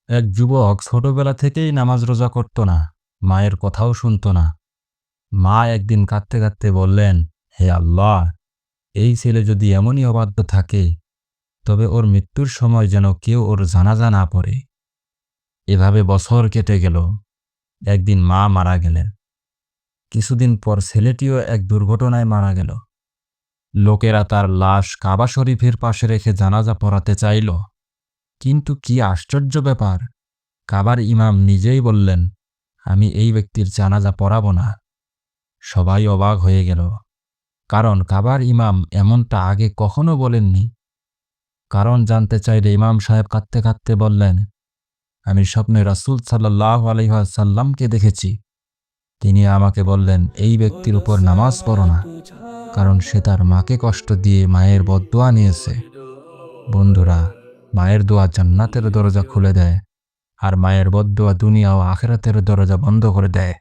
এক যুবক ছোটবেলা থেকেই নামাজ রোজা করত না, মায়ের কথাও শুনত না। মা একদিন কাঁদতে কাঁদতে বললেন, হে আল্লাহ, এই ছেলে যদি এমনই অবাধ্য থাকে, তবে ওর মৃত্যুর সময় যেন কেউ ওর জানাজা না পড়ে। এভাবে বছর কেটে গেল। একদিন মা মারা গেলেন। কিছুদিন পর ছেলেটিও এক দুর্ঘটনায় মারা গেল। লোকেরা তার লাশ কাবা শরীফের পাশে রেখে জানাজা পড়াতে চাইল, কিন্তু কি আশ্চর্য ব্যাপার, কাবার ইমাম নিজেই বললেন, আমি এই ব্যক্তির জানাজা পড়াবো না। সবাই অবাক হয়ে গেল, কারণ কাবার ইমাম এমনটা আগে কখনো বলেননি। কারণ জানতে চাইলে ইমাম সাহেব কাঁদতে কাঁদতে বললেন, আমি স্বপ্নে রাসূল সাল্লাল্লাহু আলাইহি ওয়াসাল্লামকে দেখেছি। তিনি আমাকে বললেন, এই ব্যক্তির উপর নামাজ পড়ো না, কারণ সে তার মাকে কষ্ট দিয়ে মায়ের বদদোয়া নিয়েছে। বন্ধুরা, মায়ের দোয়া জান্নাতের দরজা খুলে দেয়, আর মায়ের বদদোয়া দুনিয়া ও আখিরাতের দরজা বন্ধ করে দেয়।